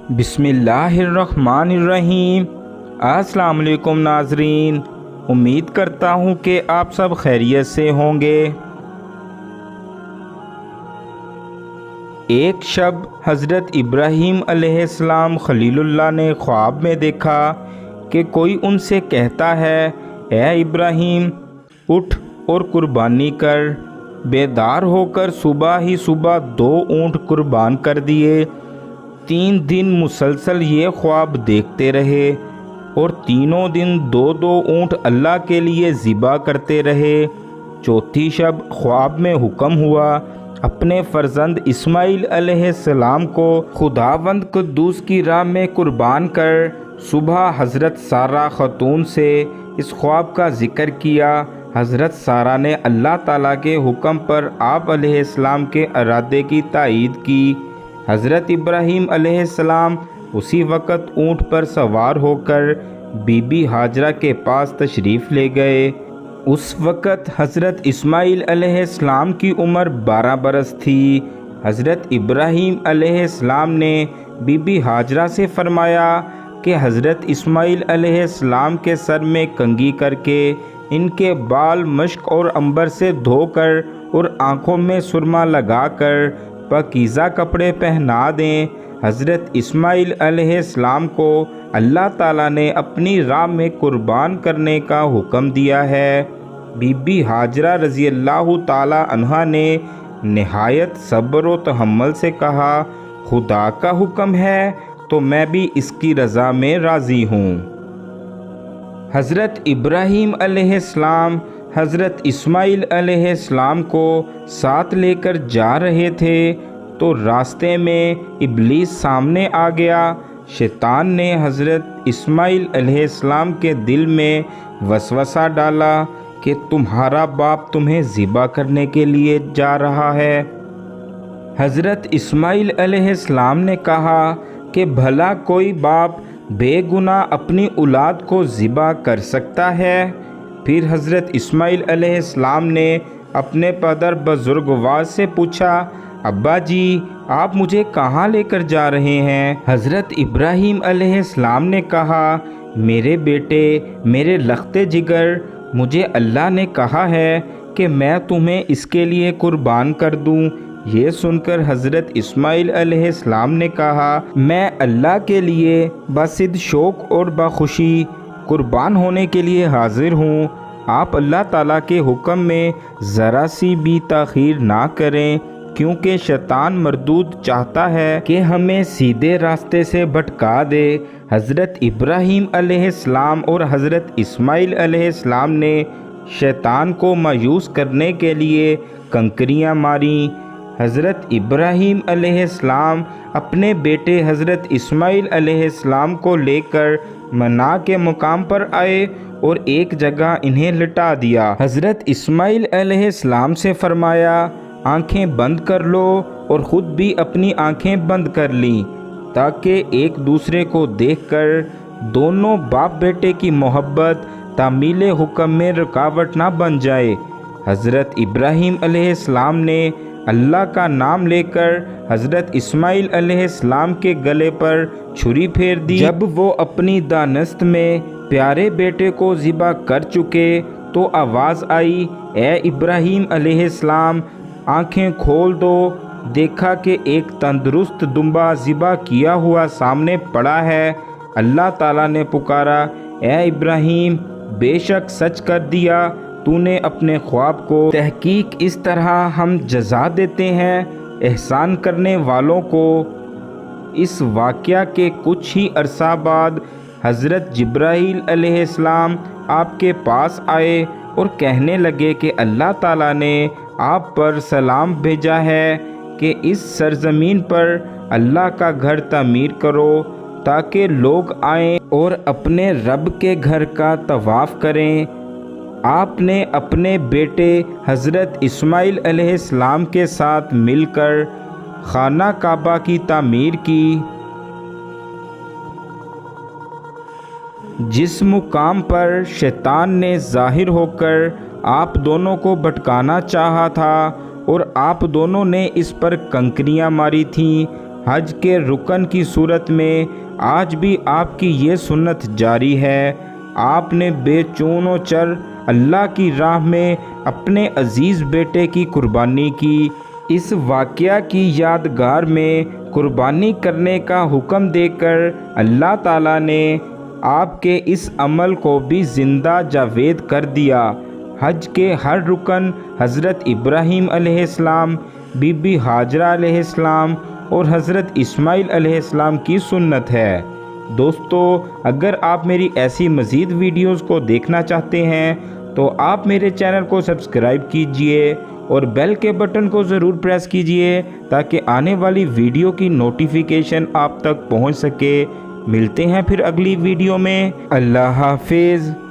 بسم اللہ الرحمن الرحیم۔ السلام علیکم ناظرین، امید کرتا ہوں کہ آپ سب خیریت سے ہوں گے۔ ایک شب حضرت ابراہیم علیہ السلام خلیل اللہ نے خواب میں دیکھا کہ کوئی ان سے کہتا ہے، اے ابراہیم اٹھ اور قربانی کر۔ بیدار ہو کر صبح ہی صبح 2 اونٹ قربان کر دیے۔ 3 دن مسلسل یہ خواب دیکھتے رہے اور تینوں دن 2 اونٹ اللہ کے لیے ذبح کرتے رہے۔ چوتھی شب خواب میں حکم ہوا اپنے فرزند اسماعیل علیہ السلام کو خداوند قدوس کی راہ میں قربان کر۔ صبح حضرت سارہ خاتون سے اس خواب کا ذکر کیا۔ حضرت سارہ نے اللہ تعالیٰ کے حکم پر آپ علیہ السلام کے ارادے کی تائید کی۔ حضرت ابراہیم علیہ السلام اسی وقت اونٹ پر سوار ہو کر بی بی ہاجرہ کے پاس تشریف لے گئے۔ اس وقت حضرت اسماعیل علیہ السلام کی عمر 12 برس تھی۔ حضرت ابراہیم علیہ السلام نے بی بی ہاجرہ سے فرمایا کہ حضرت اسماعیل علیہ السلام کے سر میں کنگھی کر کے ان کے بال مشک اور عنبر سے دھو کر اور آنکھوں میں سرما لگا کر پاکیزہ کپڑے پہنا دیں۔ حضرت اسماعیل علیہ السلام کو اللہ تعالیٰ نے اپنی راہ میں قربان کرنے کا حکم دیا ہے۔ بی بی ہاجرہ رضی اللہ تعالیٰ عنہا نے نہایت صبر و تحمل سے کہا، خدا کا حکم ہے تو میں بھی اس کی رضا میں راضی ہوں۔ حضرت ابراہیم علیہ السلام حضرت اسماعیل علیہ السلام کو ساتھ لے کر جا رہے تھے تو راستے میں ابلیس سامنے آ گیا۔ شیطان نے حضرت اسماعیل علیہ السلام کے دل میں وسوسہ ڈالا کہ تمہارا باپ تمہیں ذبح کرنے کے لیے جا رہا ہے۔ حضرت اسماعیل علیہ السلام نے کہا کہ بھلا کوئی باپ بے گناہ اپنی اولاد کو ذبح کر سکتا ہے؟ پھر حضرت اسماعیل علیہ السلام نے اپنے پدر بزرگوار سے پوچھا، ابا جی آپ مجھے کہاں لے کر جا رہے ہیں؟ حضرت ابراہیم علیہ السلام نے کہا، میرے بیٹے، میرے لخت جگر، مجھے اللہ نے کہا ہے کہ میں تمہیں اس کے لیے قربان کر دوں۔ یہ سن کر حضرت اسماعیل علیہ السلام نے کہا، میں اللہ کے لیے بصد شوق اور بخوشی قربان ہونے کے لیے حاضر ہوں۔ آپ اللہ تعالیٰ کے حکم میں ذرا سی بھی تاخیر نہ کریں، کیونکہ شیطان مردود چاہتا ہے کہ ہمیں سیدھے راستے سے بھٹکا دے۔ حضرت ابراہیم علیہ السلام اور حضرت اسماعیل علیہ السلام نے شیطان کو مایوس کرنے کے لیے کنکریاں ماریں۔ حضرت ابراہیم علیہ السلام اپنے بیٹے حضرت اسماعیل علیہ السلام کو لے کر منا کے مقام پر آئے اور ایک جگہ انہیں لٹا دیا۔ حضرت اسماعیل علیہ السلام سے فرمایا، آنکھیں بند کر لو، اور خود بھی اپنی آنکھیں بند کر لیں تاکہ ایک دوسرے کو دیکھ کر دونوں باپ بیٹے کی محبت تعمیل حکم میں رکاوٹ نہ بن جائے۔ حضرت ابراہیم علیہ السلام نے اللہ کا نام لے کر حضرت اسماعیل علیہ السلام کے گلے پر چھری پھیر دی۔ جب وہ اپنی دانست میں پیارے بیٹے کو ذبح کر چکے تو آواز آئی، اے ابراہیم علیہ السلام آنکھیں کھول دو۔ دیکھا کہ ایک تندرست دمبا ذبح کیا ہوا سامنے پڑا ہے۔ اللہ تعالیٰ نے پکارا، اے ابراہیم بے شک سچ کر دیا تو نے اپنے خواب کو۔ تحقیق اس طرح ہم جزا دیتے ہیں احسان کرنے والوں کو۔ اس واقعہ کے کچھ ہی عرصہ بعد حضرت جبرائیل علیہ السلام آپ کے پاس آئے اور کہنے لگے کہ اللہ تعالیٰ نے آپ پر سلام بھیجا ہے کہ اس سرزمین پر اللہ کا گھر تعمیر کرو تاکہ لوگ آئیں اور اپنے رب کے گھر کا طواف کریں۔ آپ نے اپنے بیٹے حضرت اسماعیل علیہ السلام کے ساتھ مل کر خانہ کعبہ کی تعمیر کی۔ جس مقام پر شیطان نے ظاہر ہو کر آپ دونوں کو بھٹکانا چاہا تھا اور آپ دونوں نے اس پر کنکریاں ماری تھیں، حج کے رکن کی صورت میں آج بھی آپ کی یہ سنت جاری ہے۔ آپ نے بے چون و چر اللہ کی راہ میں اپنے عزیز بیٹے کی قربانی کی۔ اس واقعہ کی یادگار میں قربانی کرنے کا حکم دے کر اللہ تعالیٰ نے آپ کے اس عمل کو بھی زندہ جاوید کر دیا۔ حج کے ہر رکن حضرت ابراہیم علیہ السلام، بی بی ہاجرہ علیہ السلام اور حضرت اسماعیل علیہ السلام کی سنت ہے۔ دوستو، اگر آپ میری ایسی مزید ویڈیوز کو دیکھنا چاہتے ہیں تو آپ میرے چینل کو سبسکرائب کیجئے اور بیل کے بٹن کو ضرور پریس کیجئے تاکہ آنے والی ویڈیو کی نوٹیفیکیشن آپ تک پہنچ سکے۔ ملتے ہیں پھر اگلی ویڈیو میں۔ اللہ حافظ۔